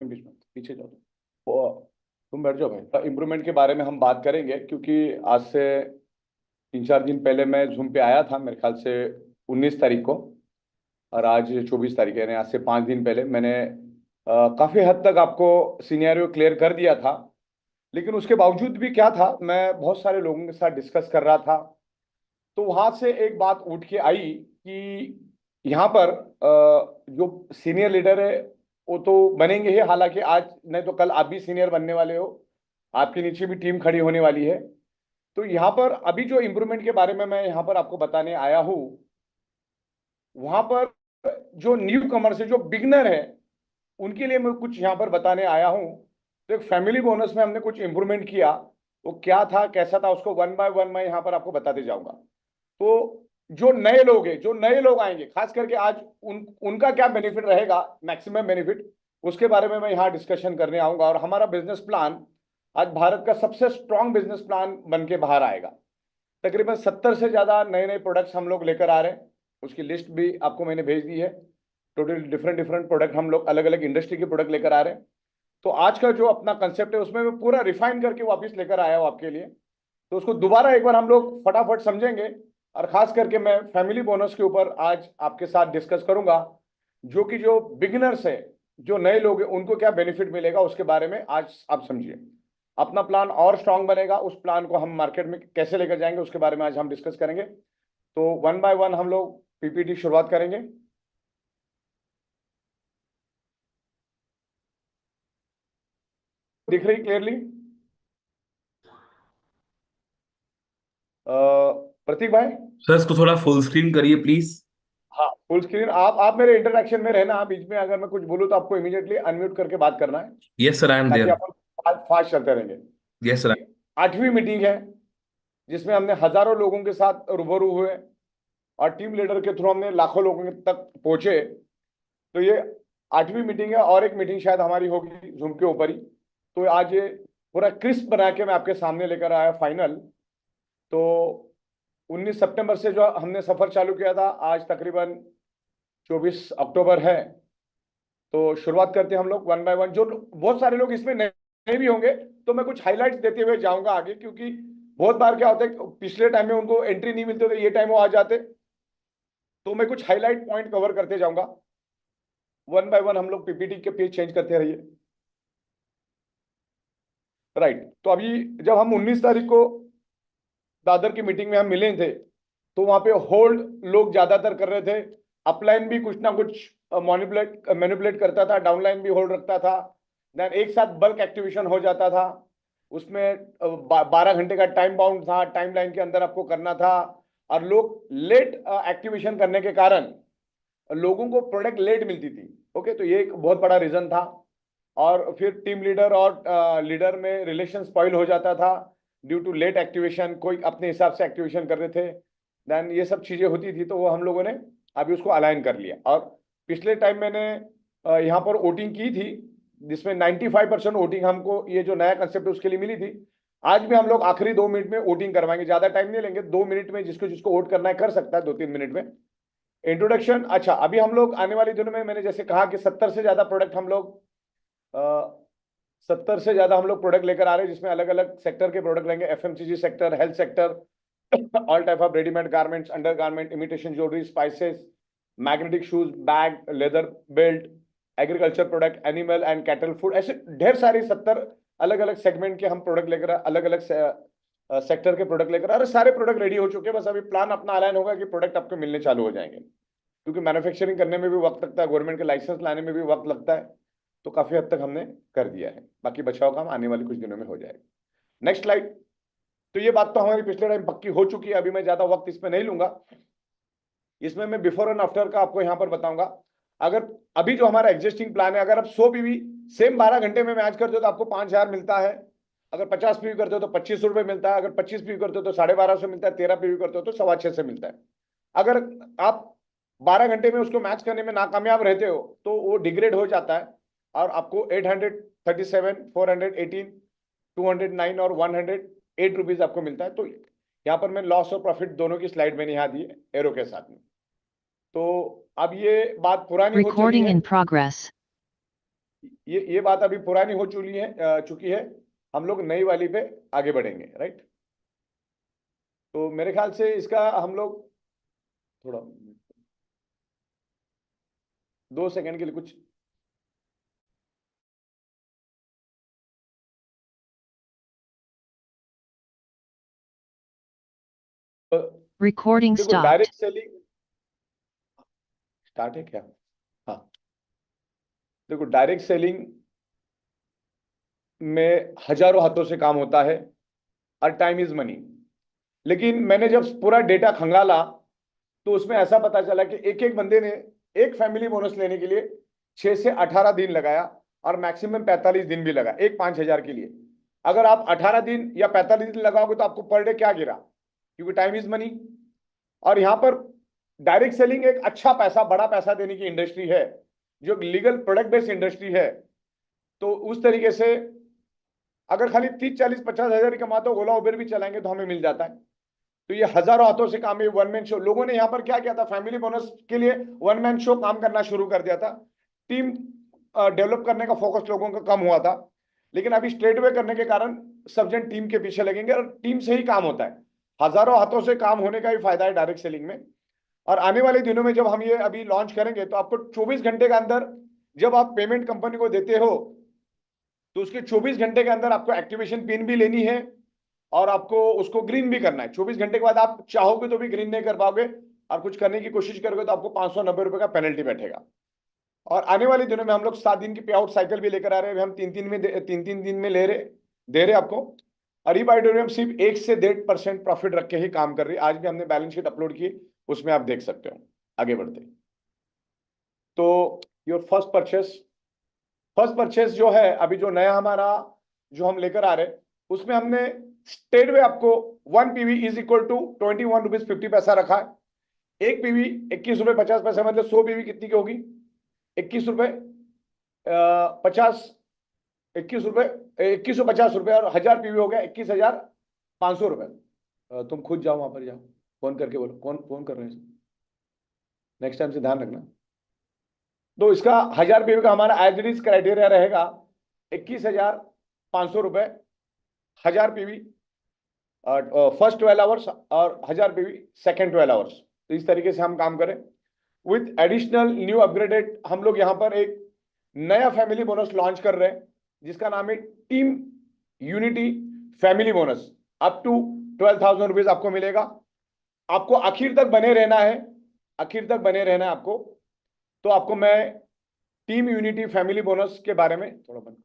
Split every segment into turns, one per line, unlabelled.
बीच में पीछे जाओ। तुम बैठ जाओ भाई। इम्प्रूवमेंट के बारे में हम बात करेंगे क्योंकि आज से 3-4 दिन पहले मैं जूम पे आया था, मेरे ख्याल से 19 तारीख को, और आज 24 तारीख है, यानी आज से 5 दिन पहले मैंने काफी हद तक आपको सिनेरियो क्लियर कर दिया था। लेकिन उसके बावजूद भी क्या था, मैं बहुत सारे लोगों के साथ डिस्कस कर रहा था, तो वहां से एक बात उठ के आई कि यहाँ पर जो सीनियर लीडर है वो तो बनेंगे ही, हालांकि आज नहीं तो कल आप भी सीनियर बनने वाले हो, आपके नीचे भी टीम खड़ी होने वाली है। तो यहाँ पर अभी जो इम्प्रूवमेंट के बारे में मैं यहाँ पर आपको बताने आया हूँ, वहां पर जो न्यू कमर्स है, जो बिगनर है, उनके लिए मैं कुछ यहाँ पर बताने आया हूँ। तो एक फैमिली बोनस में हमने कुछ इम्प्रूवमेंट किया, वो क्या था कैसा था उसको वन बाय वन मैं यहाँ पर आपको बताते जाऊंगा। तो जो नए लोग हैं, जो नए लोग आएंगे, खास करके आज उनका क्या बेनिफिट रहेगा, मैक्सिमम बेनिफिट, उसके बारे में मैं यहाँ डिस्कशन करने आऊंगा। और हमारा बिजनेस प्लान आज भारत का सबसे स्ट्रांग बिजनेस प्लान बन के बाहर आएगा। तकरीबन 70 से ज्यादा नए नए प्रोडक्ट्स हम लोग लेकर आ रहे हैं, उसकी लिस्ट भी आपको मैंने भेज दी है। टोटल डिफरेंट डिफरेंट प्रोडक्ट हम लोग अलग अलग इंडस्ट्री के प्रोडक्ट लेकर आ रहे हैं। तो आज का जो अपना कंसेप्ट है उसमें मैं पूरा रिफाइन करके वापस लेकर आया हूँ आपके लिए। तो उसको दोबारा एक बार हम लोग फटाफट समझेंगे, और खास करके मैं फैमिली बोनस के ऊपर आज आपके साथ डिस्कस करूंगा, जो कि जो बिगिनर्स है, जो नए लोग हैं, उनको क्या बेनिफिट मिलेगा उसके बारे में आज आप समझिए। अपना प्लान और स्ट्रांग बनेगा, उस प्लान को हम मार्केट में कैसे लेकर जाएंगे उसके बारे में आज हम डिस्कस करेंगे। तो वन बाय वन हम लोग पीपीटी शुरुआत करेंगे। दिख रही क्लियरली? प्रतीक भाई?
सर इसको थोड़ा फुल स्क्रीन करिए प्लीज।
हाँ, फुल स्क्रीन। आप मेरे इंटरेक्शन में रहना, बीच में अगर मैं कुछ बोलूँ तो आपको इमीडिएटली अनम्यूट करके बात करना है,
यस सर, आई एम
ताकि
देयर।
अपन फास्ट चलते रहेंगे।
Yes sir.
ये 8वीं मीटिंग है जिसमें हमने हजारों लोगों के साथ रूबरू हुए, और टीम लीडर के थ्रू हमने लाखों लोगों तक पहुंचे। तो ये 8वीं मीटिंग है, और एक मीटिंग शायद हमारी होगी जूम के ऊपर ही। तो आज ये पूरा क्रिस्प बना के मैं आपके सामने लेकर आया फाइनल। तो 19 सितंबर से जो हमने सफर चालू किया था, आज तकरीबन 24 अक्टूबर है। तो शुरुआत करते हैं हम लोग वन बाय वन। जो बहुत सारे लोग इसमें नए नए भी होंगे, तो मैं कुछ हाइलाइट्स देते हुए जाऊंगा आगे, क्योंकि बहुत बार क्या होता है कि पिछले टाइम में उनको एंट्री नहीं मिलती, तो ये टाइम वो आ जाते। तो मैं कुछ हाईलाइट पॉइंट कवर करते जाऊंगा। वन बाय वन हम लोग पीपीटी के पेज चेंज करते रहिए। राइट। तो अभी जब हम 19 तारीख को दादर की मीटिंग में हम मिले थे, तो वहां पे होल्ड लोग ज्यादातर कर रहे थे। अपलाइन भी कुछ ना कुछ मैनिपुलेट मैनिपुलेट करता था, डाउनलाइन भी होल्ड रखता था। देन एक साथ बल्क एक्टिवेशन हो जाता था, उसमें 12 घंटे का टाइम बाउंड था, टाइम लाइन के अंदर आपको करना था। और लोग लेट एक्टिवेशन करने के कारण लोगों को प्रोडक्ट लेट मिलती थी। ओके, तो ये एक बहुत बड़ा रीजन था। और फिर टीम लीडर और लीडर में रिलेशन स्पॉइल हो जाता था ड्यू टू लेट एक्टिवेशन, कोई अपने हिसाब से एक्टिवेशन कर रहे थे। देन ये सब चीजें होती थी, तो वो हम लोगों ने अभी उसको अलाइन कर लिया। और पिछले टाइम मैंने यहाँ पर वोटिंग की थी, जिसमें 95% वोटिंग हमको, ये जो नया कंसेप्ट है उसके लिए मिली थी। आज भी हम लोग आखिरी 2 मिनट में वोटिंग करवाएंगे, ज्यादा टाइम नहीं लेंगे, 2 मिनट में जिसको जिसको वोट करना है कर सकता है, 2-3 मिनट में। इंट्रोडक्शन। अच्छा, अभी हम लोग आने वाले दिनों में, मैंने जैसे कहा कि 70 से ज्यादा प्रोडक्ट हम लोग 70 से ज्यादा लेकर आ रहे हैं, जिसमें अलग अलग सेक्टर के प्रोडक्ट रहेंगे। FMCG sector, health sector, all type of readymade garments, under garment, imitation jewellery, spices, magnetic shoes, bag, leather belt, agriculture product, animal and cattle food, ऐसे ढेर सारे 70 अलग अलग सेगमेंट के हम प्रोडक्ट लेकर, अलग अलग सेक्टर के प्रोडक्ट लेकर, अरे सारे प्रोडक्ट रेडी हो चुके हैं। बस अभी प्लान अपना अलाइन होगा कि प्रोडक्ट आपको मिलने चालू हो जाएंगे, क्योंकि मैन्युफैक्चरिंग करने में भी वक्त लगता है, गवर्नमेंट के लाइसेंस लाने में भी वक्त लगता है। तो काफी हद तक हमने कर दिया है, बाकी बचाव काम आने वाले कुछ दिनों में हो जाएगा। Next slide. तो ये बात तो हमारी पिछले टाइम पक्की हो चुकी है, अभी मैं ज्यादा वक्त इसमें नहीं लूंगा। इसमें मैं बिफोर एंड आफ्टर का आपको यहाँ पर बताऊंगा। अगर अभी जो हमारा एग्जिस्टिंग प्लान है, अगर आप 100 पीवी सेम 12 घंटे में मैच करते हो तो आपको 5,000 मिलता है। अगर 50 पीवी करते हो तो 2500 रुपये मिलता है। अगर 25 पीवी करते हो तो 1250 मिलता है। 13 पीवी करते हो तो 625 से मिलता है। अगर आप 12 घंटे में उसको मैच करने में नाकामयाब रहते हो तो वो डिग्रेड हो जाता है, और आपको 837, 418, 209 और 108 रुपीज आपको मिलता है। तो यहाँ पर मैं लॉस और प्रॉफिट दोनों की स्लाइड मैंने यहाँ दी है एरो के साथ में। तो अब ये बात पुरानी हो चली
Recording
है।
in progress.
ये बात अभी पुरानी हो चुकी है। हम लोग नई वाली पे आगे बढ़ेंगे, राइट। तो मेरे ख्याल से इसका हम लोग थोड़ा 2 सेकंड के लिए कुछ
Recording
देखो,
stopped.
डायरेक्ट सेलिंग स्टार्ट है क्या? हाँ, देखो, डायरेक्ट सेलिंग में हजारों हाथों से काम होता है और टाइम इज मनी। लेकिन मैंने जब पूरा डेटा खंगाला तो उसमें ऐसा पता चला कि एक एक बंदे ने एक फैमिली बोनस लेने के लिए 6 से 18 दिन लगाया और मैक्सिमम 45 दिन भी लगा एक 5,000 के लिए। अगर आप 18 दिन या 45 दिन लगाओगे तो आपको पर डे क्या गिरा, क्योंकि टाइम इज मनी। और यहां पर डायरेक्ट सेलिंग एक अच्छा पैसा, बड़ा पैसा देने की इंडस्ट्री है, जो लीगल प्रोडक्ट बेस्ड इंडस्ट्री है। तो उस तरीके से अगर खाली 30, 40, 50 हजार ही कमाते हो, ओला उबेर भी चलाएंगे तो हमें मिल जाता है। तो ये हजारों हाथों से काम है, वन मैन शो। लोगों ने यहाँ पर क्या किया था, फैमिली बोनस के लिए वन मैन शो काम करना शुरू कर दिया था। टीम डेवलप करने का फोकस लोगों का कम हुआ था। लेकिन अभी स्ट्रेट वे करने के कारण सब जन टीम के पीछे लगेंगे और टीम से ही काम होता है। हजारों हाथों से काम होने का ही फायदा है डायरेक्ट सेलिंग में। और आने वाले दिनों में जब हम ये अभी लॉन्च करेंगे तो आपको 24 घंटे के अंदर, जब आप पेमेंट कंपनी को देते हो तो उसके 24 घंटे के अंदर आपको एक्टिवेशन पिन भी लेनी है और आपको उसको ग्रीन भी करना है। 24 घंटे के बाद आप चाहोगे तो भी ग्रीन नहीं कर पाओगे और कुछ करने की कोशिश करोगे तो आपको 590 रुपए का पेनल्टी बैठेगा। और आने वाले दिनों में हम लोग 7 दिन की पे आउट साइकिल भी लेकर आ रहे हैं। हम 3 दिन में दे रहे आपको। और ई-बाय हम सिर्फ 1 से 1.5% प्रॉफिट रख के ही काम कर रही है। आज भी हमने बैलेंस शीट अपलोड की, उसमें आप देख सकते हो। आगे बढ़ते। तो योर फर्स्ट परचेस जो है अभी जो नया हमारा जो हम लेकर आ रहे हैं, उसमें हमने स्टेट में आपको 1 PV is equal to 21 rupees 50 पैसा रखा है। एक पीवी 21 रुपए 50 पैसा, मतलब 100 पीवी कितनी की होगी? 21 रुपए 50, 2150 रुपए, और 1000 पीवी हो गया 21,500 रुपए। तुम खुद जाओ, वहां पर जाओ, फोन करके बोलो कौन फोन कर रहे हैं। नेक्स्ट टाइम से ध्यान रखना। तो इसका 1000 पीवी का हमारा एज इट इज क्राइटेरिया रहेगा 21,500 रुपए 1000 पीवी फर्स्ट 12 आवर्स और 1000 पीवी सेकेंड 12 आवर्स। तो इस तरीके से हम काम करें विथ एडिशनल न्यू अपग्रेडेड। हम लोग यहाँ पर एक नया फैमिली बोनस लॉन्च कर रहे हैं जिसका नाम है team unity family bonus. Up to 12,000 rupees आपको मिलेगा। आपको आखिर तक बने रहना है, आखिर तक बने रहना है आपको। तो आपको मैं टीम यूनिटी फैमिली बोनस के बारे में थोड़ा बता।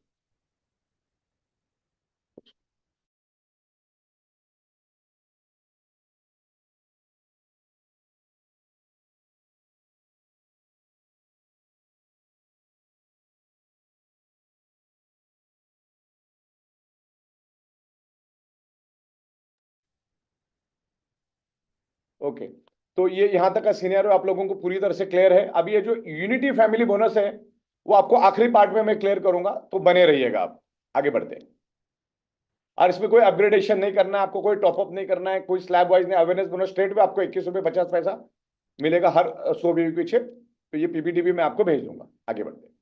ओके, तो ये यहां तक का सीनियर आप लोगों को पूरी तरह से क्लियर है। अभी ये जो यूनिटी फैमिली बोनस है वो आपको आखिरी पार्ट में मैं क्लियर करूंगा, तो बने रहिएगा आप। आगे बढ़ते हैं। और इसमें कोई अपग्रेडेशन नहीं करना है आपको, कोई टॉपअप नहीं करना है, कोई स्लैब वाइज नहीं। अवेयरनेस बोनस स्ट्रेट में आपको 21 रुपए 50 पैसा मिलेगा हर 100 बीवी पीछे। तो ये पीपीटी भी मैं आपको भेज दूंगा। आगे बढ़ते हैं।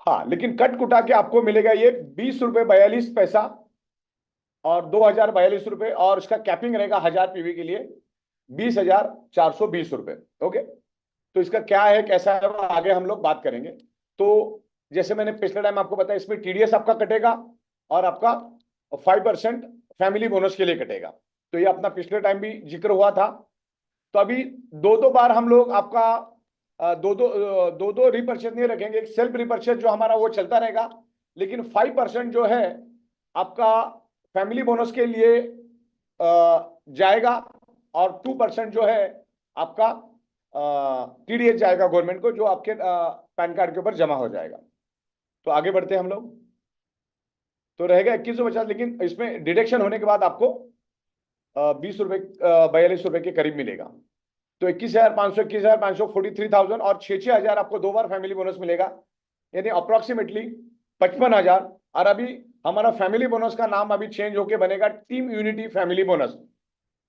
हाँ, लेकिन कट कुटा के आपको मिलेगा ये 20 रुपए 42 पैसा और 2,042 रुपए, और इसका कैपिंग रहेगा 1000 पीवी के लिए 20,420 रुपए। ओके, तो इसका क्या है कैसा है वो आगे हम लोग बात करेंगे। तो जैसे मैंने पिछले टाइम आपको बताया, इसमें टीडीएस आपका कटेगा और आपका 5% फैमिली बोनस के लिए कटेगा। तो ये अपना पिछले टाइम भी जिक्र हुआ था। तो अभी दो दो बार हम लोग आपका दो दो रिपर्चेज नहीं रखेंगे। एक सेल्फ रिपर्चेज जो हमारा वो चलता रहेगा, लेकिन 5% जो है आपका फैमिली बोनस के लिए जाएगा और 2% जो है आपका टीडीएस जाएगा गवर्नमेंट को, जो आपके पैन कार्ड के ऊपर जमा हो जाएगा। तो आगे बढ़ते हैं हम लोग। तो रहेगा 2150, लेकिन इसमें डिडक्शन होने के बाद आपको 20 रुपए 42 रुपए के करीब मिलेगा। तो 21,500 21,500 43,000 और 6,6,000 आपको 2 बार फैमिली बोनस मिलेगा, यानी अप्रोक्सीमेटली 55,000। और अभी हमारा फैमिली बोनस का नाम अभी चेंज होके बनेगा team unity family bonus.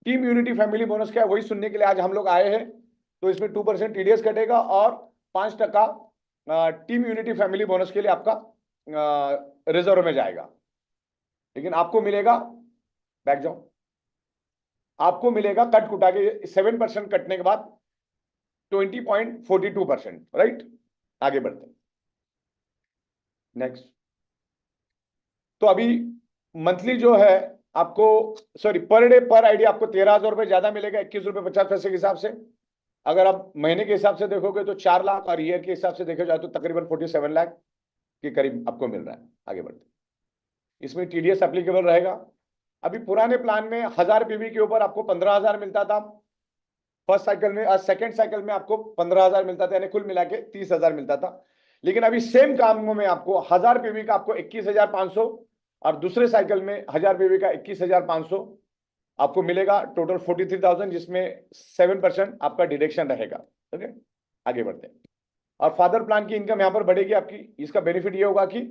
Team unity family bonus क्या है वही सुनने के लिए आज हम लोग आए हैं। तो इसमें 2% टीडीएस कटेगा और 5% टीम यूनिटी फैमिली बोनस के लिए आपका रिजर्व में जाएगा। लेकिन आपको मिलेगा, बैक जाओ, आपको मिलेगा कट कुटा के 7% कटने के बाद 20.42%, राइट। आगे बढ़ते हैं, नेक्स्ट। तो अभी मंथली जो है आपको, सॉरी, पर डे पर आईडी आपको 13,000 रुपये ज्यादा मिलेगा, 21 रुपये 50 पैसे के हिसाब से। अगर आप महीने के हिसाब से देखोगे तो 4 लाख, और ईयर के हिसाब से देखा जाए तो तकरीबन 47 लाख के करीब आपको मिल रहा है। आगे बढ़ते, इसमें टीडीएस एप्लीकेबल रहेगा। अभी पुराने प्लान में 1000 पीवी के ऊपर आपको 15,000 मिलता था फर्स्ट साइकिल में, आज सेकंड साइकिल में आपको 15,000 मिलता था, यानी कुल मिला के 30,000 मिलता था। लेकिन अभी सेम कामों में आपको 1000 पीवी का आपको 21,500 और दूसरे साइकिल में 1000 पीवी का 21,500 आपको मिलेगा, टोटल 43,000, जिसमें 7% आपका डिडक्शन रहेगा। ओके, आगे बढ़ते हैं। और फादर प्लान की इनकम यहाँ पर बढ़ेगी आपकी। इसका बेनिफिट ये होगा कि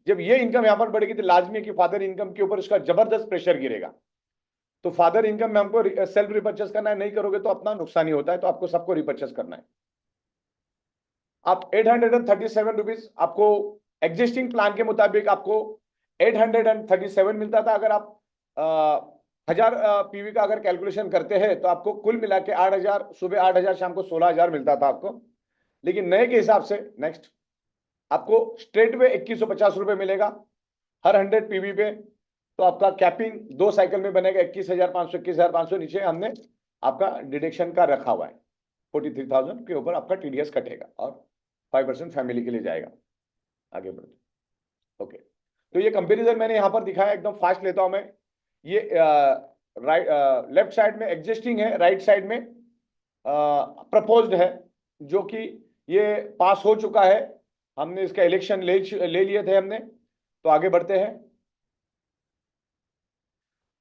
जब ये इनकम यहाँ पर बढ़ेगी तो लाजमी है कि फादर इनकम के ऊपर इसका जबरदस्त प्रेशर गिरेगा। तो फादर इनकम में हमको सेल्फ रिपर्चेस करना है, नहीं करोगे तो अपना नुकसान ही होता है, तो आपको सबको रिपर्चेस करना है। आप 837 रुपीज आपको एग्जिस्टिंग प्लान के मुताबिक आपको 837 मिलता था। अगर आप 1000 पीवी का अगर कैलकुलेशन करते हैं तो आपको कुल मिला के 8,000 सुबह, 8,000 शाम को 16,000 मिलता था आपको। लेकिन नए के हिसाब से नेक्स्ट आपको स्ट्रेट में 2150 रुपये मिलेगा हर 100 पीवी पे। तो आपका कैपिंग 2 साइकिल में बनेगा 21,500, 21,500, नीचे हमने आपका डिडक्शन का रखा हुआ है 43,000 के ऊपर आपका टीडीएस कटेगा और 5% फैमिली के लिए जाएगा। आगे बढ़ते, ओके। तो ये कंपैरिजन मैंने यहाँ पर दिखाया, एकदम फास्ट लेता हूं मैं। ये राइट लेफ्ट साइड में एग्जिस्टिंग है, राइट साइड में प्रपोज्ड है, जो कि ये पास हो चुका है। हमने इसका इलेक्शन ले लिए थे हमने। तो आगे बढ़ते हैं।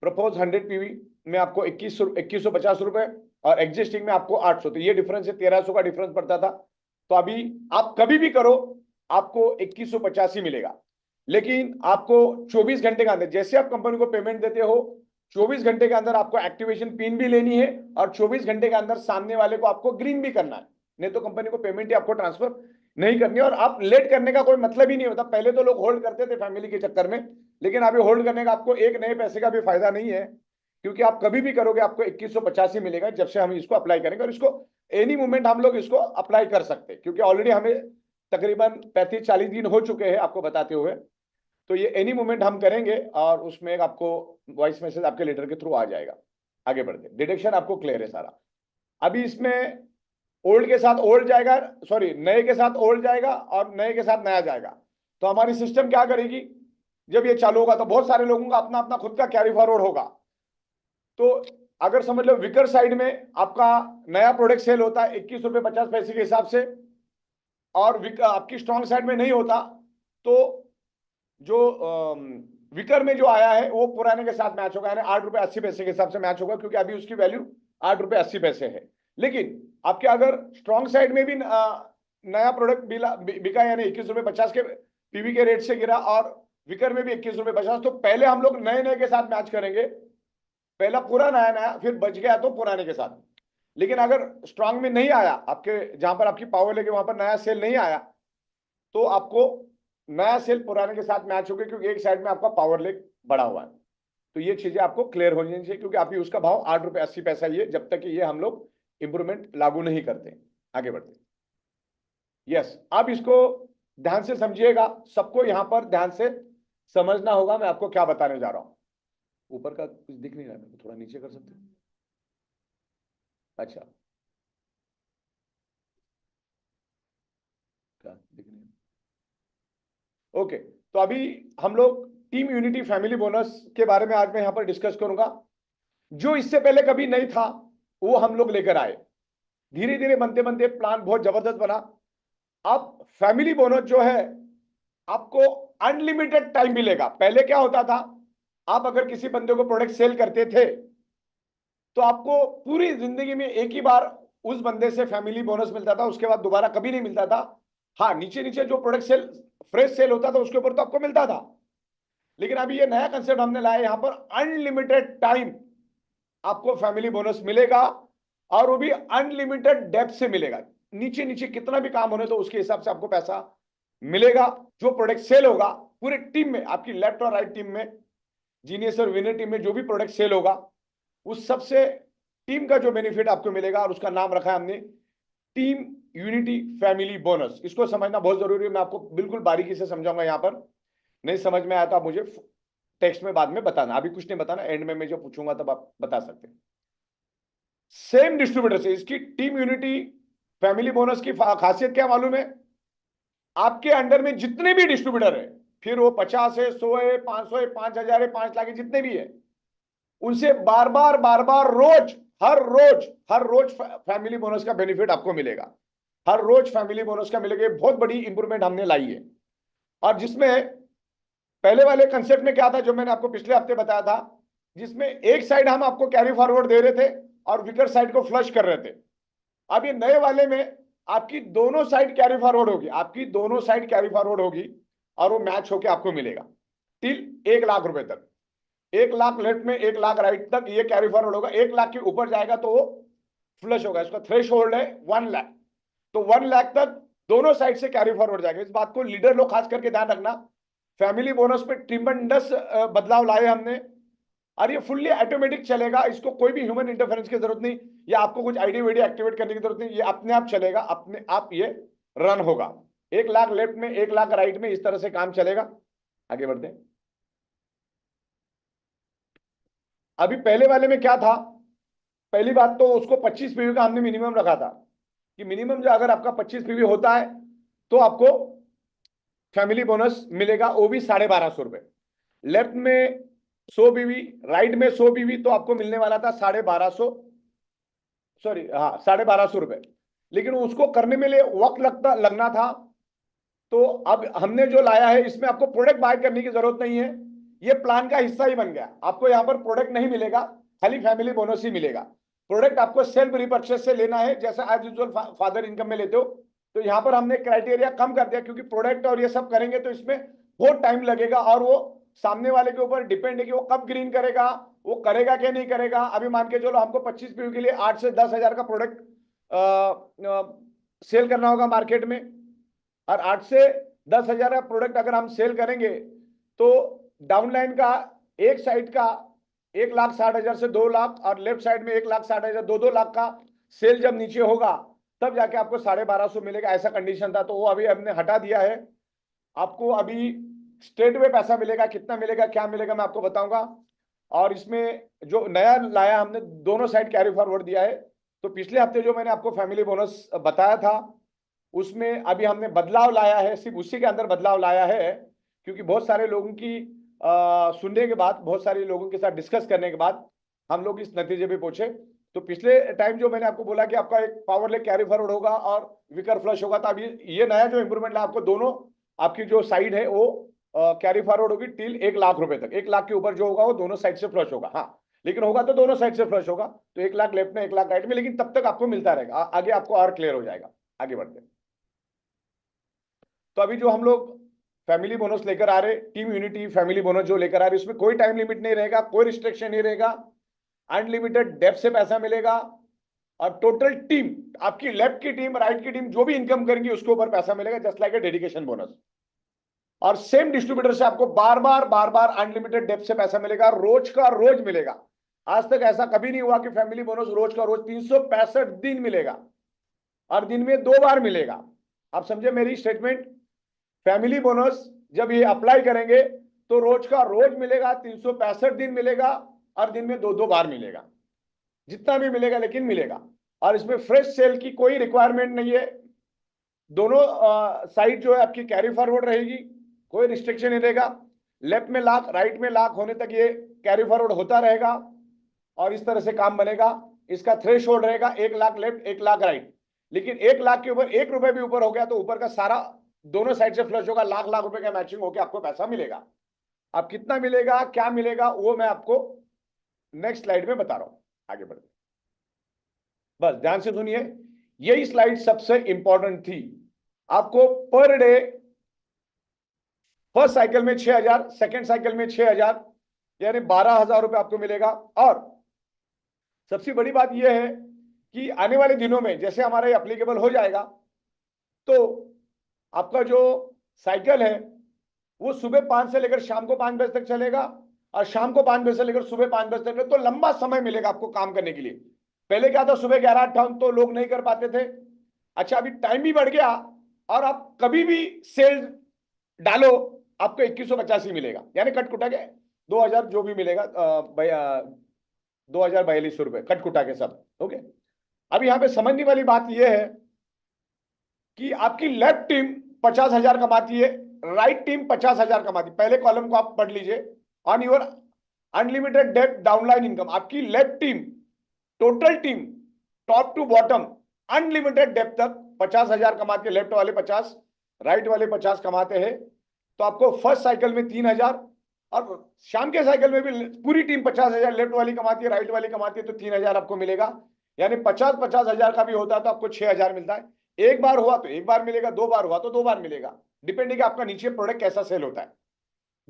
प्रपोज 100 पीवी में आपको 2150 रुपए और एग्जिस्टिंग में आपको 800, तो ये डिफरेंस है, 1300 का डिफरेंस पड़ता था। तो अभी आप कभी भी करो आपको 2150 ही मिलेगा। लेकिन आपको 24 घंटे के अंदर, जैसे आप कंपनी को पेमेंट देते हो, 24 घंटे के अंदर आपको एक्टिवेशन पिन भी लेनी है और 24 घंटे के अंदर सामने वाले को आपको ग्रीन भी करना है, नहीं तो कंपनी को पेमेंट ही आपको ट्रांसफर नहीं करनी है। और आप लेट करने का कोई मतलब ही नहीं होता। पहले तो लोग होल्ड करते थे फैमिली के चक्कर में, लेकिन अभी होल्ड करने का आपको एक नए पैसे का भी फायदा नहीं है, क्योंकि आप कभी भी करोगे आपको 2150 ही मिलेगा जब से हम इसको अप्लाई करेंगे। और इसको एनी मोमेंट हम लोग इसको अप्लाई कर सकते हैं, क्योंकि ऑलरेडी हमें तकरीबन 35-40 दिन हो चुके हैं आपको बताते हुए। तो ये एनी मोमेंट हम करेंगे और उसमें आपको वॉइस मैसेज आपके लेटर के थ्रू आ जाएगा। आगे बढ़ते, डिडक्शन आपको क्लियर है सारा। अभी इसमें ओल्ड के साथ ओल्ड जाएगा, सॉरी नए के साथ ओल्ड जाएगा और नए के साथ नया जाएगा। तो हमारी सिस्टम क्या करेगी, जब ये चालू होगा तो बहुत सारे लोगों का अपना अपना खुद का कैरी फॉरवर्ड होगा। तो अगर समझ लो विकर साइड में आपका नया प्रोडक्ट सेल होता है 21 रुपये 50 पैसे के हिसाब से, और आपकी स्ट्रॉन्ग साइड में नहीं होता, तो जो विकर में जो आया है वो पुराने के साथ मैच होगा, यानी 8 रुपये 80 पैसे के हिसाब से मैच होगा, क्योंकि अभी उसकी वैल्यू 8 रुपये 80 पैसे है। लेकिन आपके अगर स्ट्रॉन्ग साइड में भी नया प्रोडक्ट बिका, यानी 21 रुपये 50 के पीवी के रेट से गिरा और विकर में भी 21 रुपये 50, तो पहले हम लोग नए नए के साथ मैच करेंगे। पहला पूरा नया नया, फिर बच गया तो पुराने के साथ। लेकिन अगर स्ट्रॉन्ग में नहीं आया, आपके जहां पर आपकी पावर लेके वहां पर नया सेल नहीं आया, तो आपको नया सेल पुराने के साथ मैच होगा, क्योंकि एक साइड में आपका पावर लेग बढ़ा हुआ है। तो ये चीजें आपको क्लियर होनी चाहिए, क्योंकि अभी उसका भाव 8 रुपये 80 पैसा ही है, जब तक कि ये हम लोग इंप्रूवमेंट लागू नहीं करते। आगे बढ़ते, यस। आप इसको ध्यान से समझिएगा, सबको यहां पर ध्यान से समझना होगा मैं आपको क्या बताने जा रहा हूं। ऊपर का कुछ दिख नहीं रहा है, थोड़ा नीचे कर सकते हैं? अच्छा, क्या दिख नहीं? ओके, तो अभी हम लोग टीम यूनिटी फैमिली बोनस के बारे में आज मैं यहां पर डिस्कस करूंगा। जो इससे पहले कभी नहीं था वो हम लोग लेकर आए, धीरे धीरे बनते बनते प्लान बहुत जबरदस्त बना। अब फैमिली बोनस जो है आपको अनलिमिटेड टाइम मिलेगा। पहले क्या होता था, आप अगर किसी बंदे को प्रोडक्ट सेल करते थे तो आपको पूरी जिंदगी में एक ही बार उस बंदे से फैमिली बोनस मिलता था, उसके बाद दोबारा कभी नहीं मिलता था। हाँ, नीचे नीचे जो प्रोडक्ट सेल फ्रेश सेल होता था उसके ऊपर तो आपको मिलता था। लेकिन अभी ये नया कंसेप्ट हमने लाया, यहां पर अनलिमिटेड टाइम आपको फैमिली बोनस मिलेगा, और वो भी अनलिमिटेड डेप्थ से मिलेगा। नीचे नीचे कितना भी काम होने तो उसके हिसाब से आपको पैसा मिलेगा। जो प्रोडक्ट सेल होगा पूरे टीम में, आपकी लेफ्ट और राइट टीम में, जीनियस और विनर टीम में जो भी प्रोडक्ट सेल होगा उस सबसे टीम का जो बेनिफिट आपको मिलेगा, और उसका नाम रखा है हमने टीम यूनिटी फैमिली बोनस। इसको समझना बहुत जरूरी है, मैं आपको बिल्कुल बारीकी से समझाऊंगा। यहाँ पर नहीं समझ में आया तो आप मुझे टेक्स्ट में बाद में बताना, अभी कुछ नहीं बताना, एंड में मैं जो पूछूंगा तब आप बता सकते हैं। सेम डिस्ट्रीब्यूटर से इसकी टीम यूनिटी फैमिली बोनस की खासियत क्या मालूम है? आपके अंडर में जितने भी डिस्ट्रीब्यूटर है, फिर वो 50 है, 100 है, 500 है, 5,000 है, 5 लाख है, जितने भी है, उनसे बार बार रोज हर रोज फैमिली बोनस का बेनिफिट आपको मिलेगा। हर रोज फैमिली बोनस का मिलेगा। बहुत बड़ी इंप्रूवमेंट हमने लाई है। और जिसमें पहले वाले कंसेप्ट में क्या था, जो मैंने आपको पिछले हफ्ते बताया था, जिसमें एक साइड हम आपको कैरी फॉरवर्ड दे रहे थे और विकर साइड को फ्लश कर रहे थे। अब ये नए वाले में आपकी दोनों साइड कैरी फॉरवर्ड होगी, आपकी दोनों साइड कैरी फॉरवर्ड होगी और वो मैच होके आपको मिलेगा टिल 1 लाख रुपए तक। 1 लाख लेफ्ट में 1 लाख राइट तक ये कैरी फॉरवर्ड होगा। 1 लाख के ऊपर जाएगा तो वो फ्लश होगा। इसका थ्रेश होल्ड है 1 लाख, तो 1 लाख तक दोनों साइड से कैरी फॉरवर्ड जाएगा। इस बात को लीडर लोग खास करके ध्यान रखना। फैमिली बोनस पे ट्रिमेंडस बदलाव लाए हमने और ये फुल्ली ऑटोमेटिक चलेगा। इसको कोई भी ह्यूमन इंटरफेरेंस की जरूरत नहीं, या आपको कुछ आईडी वीडी एक्टिवेट करने की जरूरत नहीं, ये अपने आप चलेगा, अपने आप ये रन होगा। 1 लाख लेफ्ट में 1 लाख राइट में, इस तरह से काम चलेगा। आगे बढ़ते हैं। अभी पहले वाले में क्या था, पहली बात तो उसको 25 पीवी का हमने मिनिमम रखा था कि मिनिमम जो अगर आपका 25 पीवी होता है तो आपको फैमिली बोनस मिलेगा, वो भी 1250 रुपए। लेफ्ट में 100 पीवी, राइट में 100 पीवी, तो आपको मिलने वाला था 1250, सॉरी हाँ 1250 रुपए। लेकिन उसको करने में लिए वक्त लगना था। तो अब हमने जो लाया है इसमें आपको प्रोडक्ट बाय करने की जरूरत नहीं है, ये प्लान का हिस्सा ही बन गया। आपको यहाँ पर प्रोडक्ट नहीं मिलेगा, खाली फैमिली बोनस ही मिलेगा। प्रोडक्ट आपको सेल्फ रिपर्चेस से लेना है, जैसा एज यूजुअल फादर इनकम में लेते हो। तो यहाँ पर हमने क्राइटेरिया कम कर दिया, क्योंकि प्रोडक्ट और ये सब करेंगे तो इसमें बहुत टाइम लगेगा और वो सामने वाले के ऊपर डिपेंड है कि वो कब ग्रीन करेगा, वो करेगा क्या नहीं करेगा। अभी मान के चलो हमको 25 पीवी के लिए 8 से 10 हजार का प्रोडक्ट सेल करना होगा मार्केट में, और 8 से 10 हजार का प्रोडक्ट अगर हम सेल करेंगे तो डाउनलाइन का एक साइड का 1,60,000 से 2 लाख और लेफ्ट साइड में 1,60,000, 2 लाख का सेल जब नीचे होगा तब जाके आपको 1250 मिलेगा। ऐसा कंडीशन था, तो वो अभी हमने हटा दिया है। आपको अभी स्ट्रेट वे पैसा मिलेगा, कितना मिलेगा क्या मिलेगा मैं आपको बताऊंगा। और इसमें जो नया लाया हमने, दोनों साइड कैरी फॉरवर्ड दिया है। तो पिछले हफ्ते जो मैंने आपको फैमिली बोनस बताया था उसमें अभी हमने बदलाव लाया है, सिर्फ उसी के अंदर बदलाव लाया है, क्योंकि बहुत सारे लोगों की सुनने के बाद, बहुत सारे लोगों के साथ डिस्कस करने के बाद हम लोग इस नतीजे पे पहुंचे। तो पिछले टाइम जो मैंने आपको बोला कि आपका एक पावर लेग कैरी फॉरवर्ड होगा और विकर फ्लश होगा, तो अभी ये नया जो इंप्रूवमेंट है, आपको दोनों आपकी जो साइड है वो कैरी फॉरवर्ड होगी टिल 1 लाख रुपए तक। 1 लाख के ऊपर जो होगा वो दोनों साइड से फ्लश होगा। हाँ, लेकिन होगा तो दोनों साइड से फ्लश होगा, तो 1 लाख लेफ्ट में 1 लाख राइट में, लेकिन तब तक आपको मिलता रहेगा। आगे आपको और क्लियर हो जाएगा। आगे बढ़ते हैं। तो अभी जो हम लोग फैमिली बोनस लेकर आ रहे, टीम यूनिटी फैमिली बोनस जो लेकर आ रहे, इसमें कोई टाइम लिमिट नहीं रहेगा, कोई रिस्ट्रिक्शन नहीं रहेगा, अनलिमिटेड डेप्थ से पैसा मिलेगा। और टोटल टीम, आपकी लेफ्ट की टीम, राइट की टीम जो भी इनकम करेंगी उसके ऊपर पैसा मिलेगा, just like a dedication bonus. और सेम डिस्ट्रीब्यूटर से आपको बार बार अनलिमिटेड डेप्थ से पैसा मिलेगा, रोज का रोज मिलेगा। आज तक ऐसा कभी नहीं हुआ कि फैमिली बोनस रोज का रोज 365 दिन मिलेगा और दिन में 2 बार मिलेगा। आप समझे मेरी स्टेटमेंट? फैमिली बोनस जब ये अप्लाई करेंगे तो रोज का रोज मिलेगा, 365 दिन मिलेगा और दिन में 2 बार मिलेगा, जितना भी मिलेगा लेकिन मिलेगा। और इसमें फ्रेश सेल की कोई रिक्वायरमेंट नहीं है। दोनों साइड जो है आपकी कैरी फॉरवर्ड रहेगी, कोई रिस्ट्रिक्शन नहीं रहेगा। लेफ्ट में लाख, राइट में लाख होने तक ये कैरी फॉरवर्ड होता रहेगा और इस तरह से काम बनेगा। इसका थ्रेश होल्ड रहेगा 1 लाख लेफ्ट 1 लाख राइट, लेकिन 1 लाख के ऊपर 1 रुपए भी ऊपर हो गया तो ऊपर का सारा दोनों साइड से फ्लश होगा, लाख रुपए का मैचिंग होकर आपको पैसा मिलेगा। अब कितना मिलेगा क्या मिलेगा वो मैं आपको नेक्स्ट स्लाइड में बता रहा हूं। आगे बढ़ते, बस ध्यान से सुनिए, यही स्लाइड सबसे इंपॉर्टेंट थी। आपको पर डे फर्स्ट साइकिल में 6,000, सेकेंड साइकिल में 6,000, यानी 12,000 रुपए आपको मिलेगा। और सबसे बड़ी बात यह है कि आने वाले दिनों में जैसे हमारा ये अप्लीकेबल हो जाएगा तो आपका जो साइकिल है वो सुबह 5 से लेकर शाम को 5 बजे तक चलेगा, और शाम को 5 बजे से लेकर सुबह 5 बजे तक, तो लंबा समय मिलेगा आपको काम करने के लिए। पहले क्या था, सुबह 11-58 तो लोग नहीं कर पाते थे। अच्छा, अभी टाइम भी बढ़ गया और आप कभी भी सेल डालो आपको 2185 मिलेगा, यानी कटकुटा के 2000 जो भी मिलेगा, 2042 रुपए कटकुटा के सब। ओके, अब यहाँ पे समझने वाली बात यह है कि आपकी लेफ्ट टीम 50,000 कमाती है, राइट टीम 50,000 कमाती है। पहले कॉलम को आप पढ़ लीजिए, on your unlimited date downline income, आपकी left team, total team top to bottom unlimited depth तक 50,000 कमाते हैं। लेफ्ट वाले 50, राइट वाले 50 कमाते हैं। तो आपको फर्स्ट साइकिल में 3,000, और शाम के साइकिल में भी पूरी टीम 50,000 लेफ्ट वाली कमाती है, राइट वाली कमाती है, तो 3,000 आपको मिलेगा। यानी 50,000 का भी होता है तो आपको 6,000 मिलता है। एक बार हुआ तो एक बार मिलेगा, 2 बार हुआ तो 2 बार मिलेगा, डिपेंडिंग आपका नीचे प्रोडक्ट कैसा सेल होता है।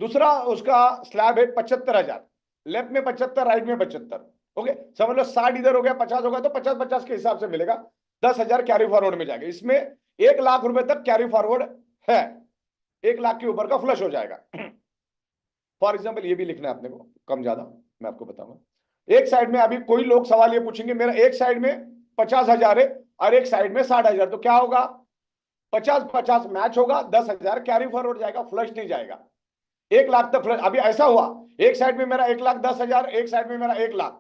दूसरा उसका स्लैब है 75,000, लेफ्ट में 75, राइट में 75। ओके, समझ लो 60 इधर हो गया, 50 होगा तो 50-50 के हिसाब से मिलेगा। 10,000 कैरी फॉरवर्ड में जाएगा। इसमें 1,00,000 रुपए तक कैरी फॉरवर्ड है, 1,00,000 के ऊपर का फ्लश हो जाएगा। फॉर एग्जाम्पल ये भी लिखना है अपने को, कम ज्यादा मैं आपको बताऊंगा। एक साइड में अभी कोई लोग सवाल ये पूछेंगे, मेरा एक साइड में 50,000 है और एक साइड में 60,000, तो क्या होगा? 50-50 मैच होगा, 10,000 कैरी फॉरवर्ड जाएगा, फ्लश नहीं जाएगा। 1,00,000 तक फ्लश। अभी ऐसा हुआ, एक साइड में मेरा 1,10,000, एक साइड में मेरा 1,00,000,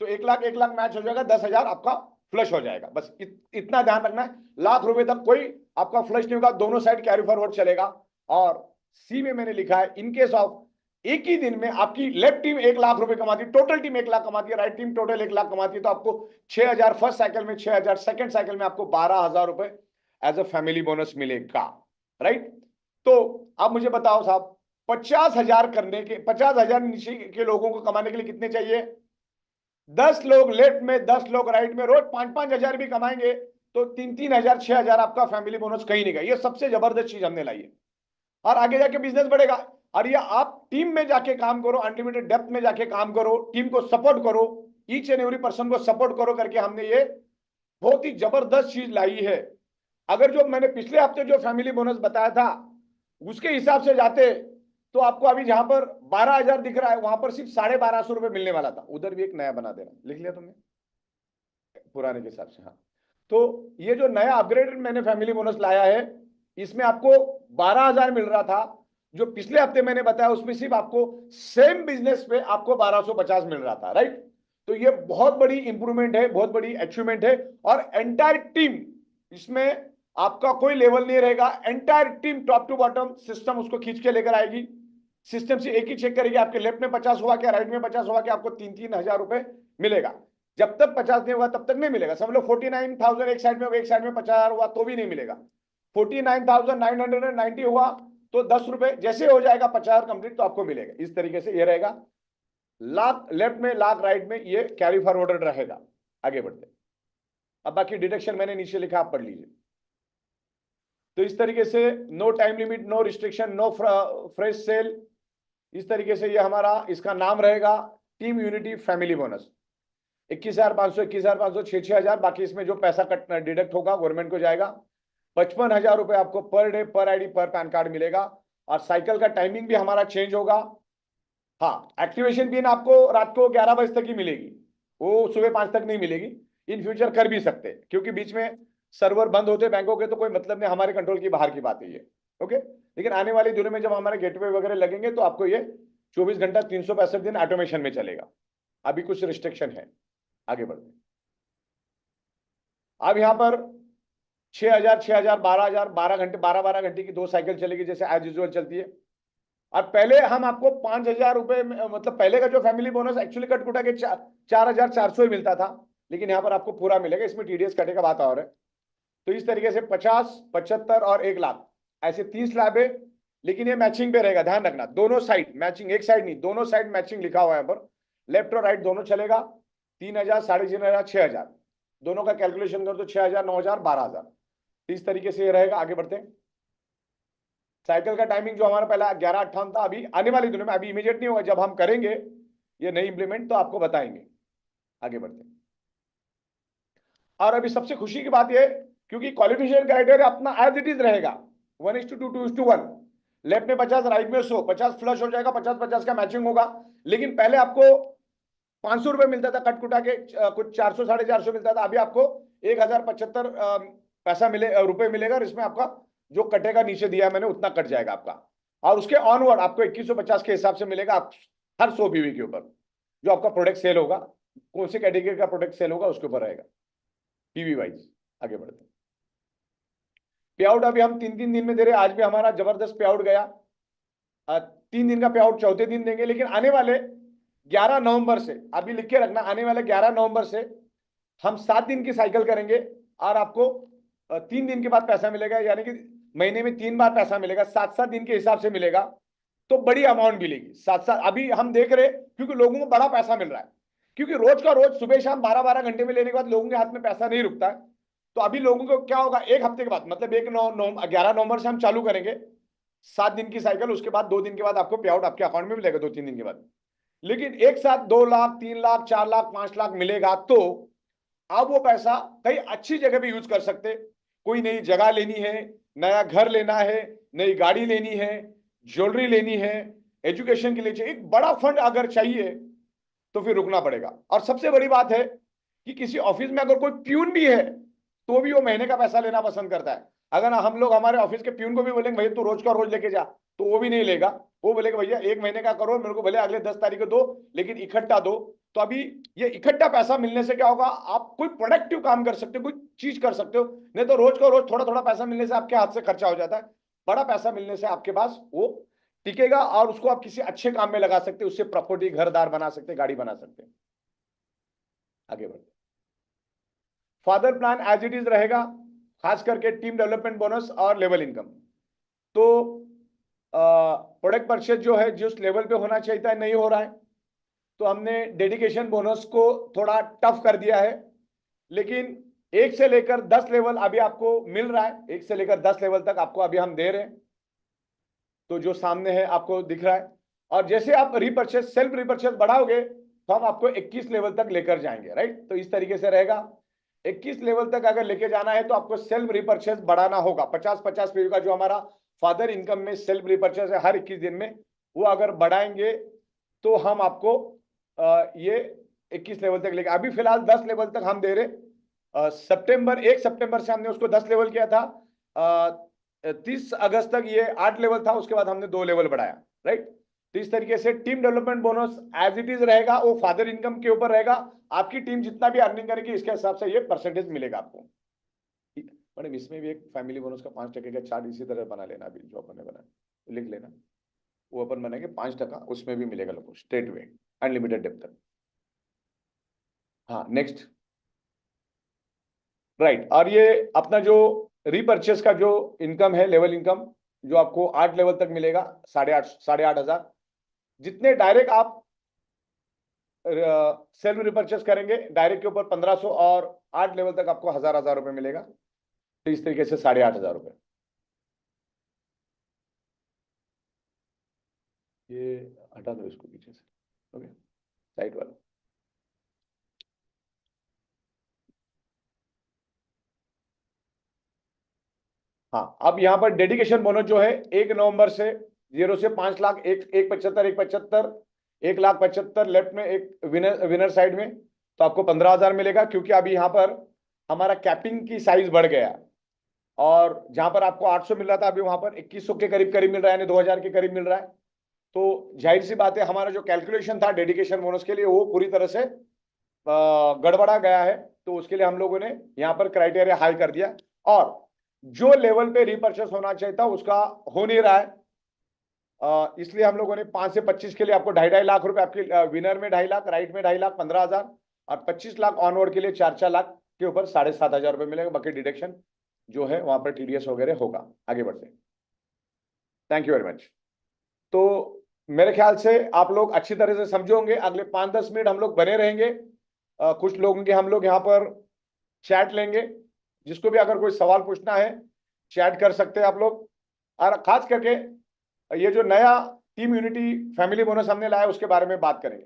तो 1,00,000 मैच हो जाएगा, 10,000 आपका फ्लश हो जाएगा। बस इतना ध्यान रखना है, ₹1,00,000 तक कोई आपका फ्लश नहीं होगा, दोनों साइड कैरी फॉरवर्ड चलेगा। और सी में मैंने लिखा है, इन केस ऑफ एक ही दिन में आपकी लेफ्ट टीम 1,00,000 रुपए कमाती है, टोटल टीम 1,00,000 कमाती है, राइट टीम टोटल 1,00,000 कमाती है, तो आपको 6,000 फर्स्ट साइकिल में, 6,000 सेकंड साइकिल में, आपको 12,000 रुपए एज अ फैमिली बोनस मिलेगा। राइट, तो आप मुझे बताओ साहब, 50,000 करने के, 50,000 नीचे के लोगों को कमाने के लिए कितने चाहिए? 10 लोग लेफ्ट में, 10 लोग राइट में, रोज 5-5 हजार भी कमाएंगे तो 3-3 हजार, 6,000 आपका फैमिली बोनस कहीं नहीं गया। ये सबसे जबरदस्त चीज हमने लाई है, और आगे जाके बिजनेस बढ़ेगा। और ये आप टीम में जाके काम करो, अनलिमिटेड डेप्थ में जाके काम करो, टीम को सपोर्ट करो, ईच एंड एवरी पर्सन को सपोर्ट करो करके हमने ये बहुत ही जबरदस्त चीज लाई है। अगर जो मैंने पिछले हफ्ते जो फैमिली बोनस बताया था उसके हिसाब से जाते तो आपको अभी जहां पर 12,000 दिख रहा है वहां पर सिर्फ 1,250 रुपए मिलने वाला था। उधर भी एक नया बना देना, लिख लिया तुमने पुराने के हिसाब से? हाँ, तो ये जो नया अपग्रेडेड मैंने फैमिली बोनस लाया है, इसमें आपको 12,000 मिल रहा था। जो पिछले हफ्ते मैंने बताया उसमें सिर्फ आपको सेम बिजनेस पे आपको 1,250 मिल रहा था। राइट, तो ये बहुत बड़ी इंप्रूवमेंट है, बहुत बड़ी अचीवमेंट है। और एंटायर टीम, इसमें आपका कोई लेवल नहीं रहेगा, entire team top to bottom system उसको खींच के लेकर आएगी। सिस्टम से एक ही चेक करेगी, आपके लेफ्ट में 50 हुआ क्या, राइट में 50 हुआ क्या, आपको 3-3 हजार रुपए मिलेगा। जब तक 50 नहीं हुआ तब तक नहीं मिलेगा। समझ लो 49,000 एक साइड में, एक साइड में 50,000 हुआ तो भी नहीं मिलेगा। 49,990 हुआ तो 10 रुपए, जैसे हो जाएगा 50,000 कंप्लीट तो आपको मिलेगा। इस तरीके से ये रहेगा, ₹1,00,000 लेफ्ट में, ₹1,00,000 राइट में, ये कैरी फॉरवर्ड रहेगा। आगे बढ़ते, अब बाकी डिडक्शन मैंने नीचे लिखा, आप पढ़ लीजिए। तो इस तरीके से no time limit, no restriction, no fresh sale, इस तरीके से ये हमारा, इसका नाम रहेगा टीम यूनिटी फैमिली बोनस। 21,500, 21,500, 6,000, बाकी इसमें जो पैसा कट डिडक्ट होगा गवर्नमेंट को जाएगा। 55,000 रुपए आपको पर डे, पर आईडी, पर पैन कार्ड मिलेगा। और साइकिल का टाइमिंग भी हमारा चेंज होगा। हाँ, एक्टिवेशन पिन आपको रात को 11 बजे तक ही मिलेगी, वो सुबह 5 तक नहीं मिलेगी। इन फ्यूचर कर भी सकते हैं, क्योंकि बीच में सर्वर बंद होते बैंकों के तो कोई मतलब नहीं, हमारे कंट्रोल की बाहर की बात है ये। ओके, लेकिन आने वाले दिनों में जब हमारे गेटवे वगैरह लगेंगे तो आपको ये 24 घंटा 365 दिन ऑटोमेशन में चलेगा। अभी कुछ रिस्ट्रिक्शन है। आगे बढ़ते, अब यहाँ पर 6,000, 6,000, 12,000, 12 घंटे, 12-12 घंटे की 2 साइकिल चलेगी जैसे एज यूजुअल चलती है। और पहले हम आपको 5,000 रुपए, मतलब पहले का जो फैमिली बोनस एक्चुअली कट कुटा के 4,400 ही मिलता था, लेकिन यहाँ पर आपको पूरा मिलेगा, इसमें टीडीएस कटेगा, बात और है। तो इस तरीके से 50, 75 और 1,00,000 ऐसे 30 स्लैब है, लेकिन ये मैचिंग पे रहेगा, ध्यान रखना। दोनों साइड मैचिंग, एक साइड नहीं, दोनों साइड मैचिंग लिखा हुआ है यहाँ पर, लेफ्ट और राइट दोनों चलेगा। 3,000, 3,500, 6,000, दोनों का कैलकुलेशन कर दो, 6,000, 9,000, 12,000। इस तरीके से ये रहेगा। आगे बढ़ते हैं, साइकिल का टाइमिंग जो हमारा पहला 11:58 था, अभी आने वाले दिनों में, अभी इमीडिएट नहीं होगा, जब हम करेंगे ये नई इंप्लीमेंट तो आपको बताएंगे। आगे बढ़ते हैं, और अभी सबसे खुशी की बात यह, क्योंकि क्वालिफिकेशन क्राइटेरिया अपना एज इट इज रहेगा, 1:2, 2:1, लेफ्ट में 50, राइट में 100, 50 फ्लश हो जाएगा, 50-50 का मैचिंग होगा। लेकिन पहले आपको 500 रुपए मिलता था कट कुटा के, कुछ 400 450 मिलता था, अभी आपको 1075 पैसा रुपए मिलेगा। इसमें आपका जो कटेगा, नीचे दिया है मैंने, उतना कट जाएगा आपका, और उसके ऑनवर्ड आपको 2150 के हिसाब से मिलेगा आप हर 100 पीवी के ऊपर। जो आपका प्रोडक्ट सेल होगा, कौन सी कैटेगरी का प्रोडक्ट सेल होगा उसके ऊपर रहेगा पीवी वाइज। आगे बढ़ते हैं। पे आउट अभी हम 3-3 दिन में दे रहे हैं। आज भी हमारा जबरदस्त पे आउट गया, 3 दिन का पे आउट चौथे दिन देंगे। लेकिन आने वाले 11 नवंबर से, अभी लिख के रखना, आने वाले 11 नवंबर से हम 7 दिन की साइकिल करेंगे, और आपको 3 दिन के बाद पैसा मिलेगा, यानी कि महीने में 3 बार पैसा मिलेगा, 7-7 दिन के हिसाब से मिलेगा। तो बड़ी अमाउंट मिलेगी 7-7। अभी हम देख रहे, क्योंकि लोगों को बड़ा पैसा मिल रहा है, क्योंकि रोज का रोज सुबह शाम 12-12 घंटे में लेने के बाद लोगों के हाथ में पैसा नहीं रुकता है। तो अभी लोगों को क्या होगा, एक हफ्ते के बाद, मतलब 11 नवंबर से हम चालू करेंगे 7 दिन की साइकिल। उसके बाद 2 दिन के बाद आपको पे आउट आपके अकाउंट में मिलेगा, 2-3 दिन के बाद। लेकिन एक साथ 2 लाख, 3 लाख, 4 लाख, 5 लाख मिलेगा, तो आप वो पैसा कई अच्छी जगह पे यूज कर सकते। कोई नई जगह लेनी है, नया घर लेना है, नई गाड़ी लेनी है, ज्वेलरी लेनी है, एजुकेशन के लिए चाहिए, एक बड़ा फंड अगर चाहिए तो फिर रुकना पड़ेगा। और सबसे बड़ी बात है कि किसी ऑफिस में अगर कोई प्यून भी है तो भी वो महीने का पैसा लेना पसंद करता है। अगर हम लोग हमारे ऑफिस के प्यून को भी बोलेंगे भैया तू रोज का रोज लेके जा, तो वो भी नहीं लेगा। वो बोलेगा भैया 1 महीने का करो, मेरे को भले अगले 10 तारीख को दो, लेकिन इकट्ठा दो। तो अभी ये इकट्ठा पैसा मिलने से क्या होगा, आप कोई प्रोडक्टिव काम कर सकते हो, कोई चीज कर सकते हो। नहीं तो रोज का रोज थोड़ा थोड़ा पैसा मिलने से आपके हाथ से खर्चा हो जाता है। बड़ा पैसा मिलने से आपके पास वो टिकेगा, और उसको आप किसी अच्छे काम में लगा सकते, उससे प्रॉपर्टी, घरदार बना सकते, गाड़ी बना सकते। आगे बढ़ते। Father plan as it is रहेगा, खास करके टीम डेवलपमेंट बोनस और लेवल इनकम। तो प्रोडक्ट परचेज जो है जिस लेवल पे होना चाहिए था नहीं हो रहा है, तो हमने डेडिकेशन बोनस को थोड़ा टफ कर दिया है। लेकिन 1 से लेकर 10 लेवल अभी आपको मिल रहा है, 1 से लेकर 10 लेवल तक आपको अभी हम दे रहे हैं। तो जो सामने है आपको दिख रहा है। और जैसे आप रीपरचेज, सेल्फ रीपरचेज बढ़ाओगे तो हम आपको 21 लेवल तक लेकर जाएंगे, राइट। तो इस तरीके से रहेगा। 21 लेवल तक अगर लेके जाना है तो आपको सेल्फ रिपर्चेस बढ़ाना होगा। 50-50 पीवी का जो हमारा फादर इनकम में सेल्फ रिपर्चेस है हर 21 दिन में, वो अगर बढ़ाएंगे तो हम आपको ये 21 लेवल तक लेके, अभी फिलहाल 10 लेवल तक हम दे रहे। 1 सितंबर से हमने उसको 10 लेवल किया था। 30 अगस्त तक ये 8 लेवल था, उसके बाद हमने 2 लेवल बढ़ाया, राइट। तो इस तरीके से team development bonus as it is रहेगा, वो फादर इनकम के ऊपर रहेगा। आपकी टीम जितना भी अर्निंग करेगी इसके हिसाब से ये परसेंटेज मिलेगा आपको। मैडम इसमें भी एक फैमिली बोनस का 5% का चार्ट इसी तरह बना लेना, अभी जो अपन ने बनाया लिख लेना, वो अपन बनाएंगे 5%, उसमें भी मिलेगा लोगों स्ट्रेट वे, अनलिमिटेड डेप्थ तक। हाँ नेक्स्ट, राइट। और ये अपना जो रीपरचेस का जो इनकम है, लेवल इनकम, जो आपको 8 लेवल तक मिलेगा, 8,500। जितने डायरेक्ट आप सेल्फ रिपर्चेस करेंगे डायरेक्ट के ऊपर 1500, और 8 लेवल तक आपको 1000 रुपए मिलेगा। तो इस तरीके से 8,500 रुपए। ये हटा दो इसको पीछे से, ओके, साइड वाला। हाँ, अब यहाँ पर डेडिकेशन बोनस जो है 1 नवंबर से 0 से 5 लाख, 1,75, 1,75 लेफ्ट में, एक विनर साइड में, तो आपको 15,000 मिलेगा। क्योंकि अभी यहाँ पर हमारा कैपिंग की साइज बढ़ गया, और जहां पर आपको 800 मिल रहा था अभी वहां पर 2100 के करीब करीब मिल रहा है, यानी 2000 के करीब मिल रहा है। तो जाहिर सी बात है हमारा जो कैलकुलेशन था डेडिकेशन बोनस के लिए वो पूरी तरह से गड़बड़ा गया है। तो उसके लिए हम लोगों ने यहाँ पर क्राइटेरिया हाई कर दिया, और जो लेवल पे रिपर्चेस होना चाहिए था उसका हो नहीं रहा है। इसलिए हम लोगों ने 5 से 25 के लिए आपको 2.5 लाख रुपए, आपके विनर में 2.5 लाख, राइट में 2.5 लाख 15,000, और 25 लाख ऑनवर्ड के लिए 4-4 लाख के ऊपर 7,500 रुपए मिलेगा। बाकी डिडक्शन जो है वहां पर टीडीएस वगैरह होगा। आगे बढ़ते हैं, थैंक यू वेरी मच। तो मेरे ख्याल से आप लोग अच्छी तरह से समझे होंगे। अगले 5-10 मिनट हम लोग बने रहेंगे, कुछ लोगों के हम लोग यहाँ पर चैट लेंगे। जिसको भी अगर कोई सवाल पूछना है चैट कर सकते हैं आप लोग। और खास करके ये जो नया टीम यूनिटी फैमिली बोनस हमने लाया उसके बारे में बात करेंगे।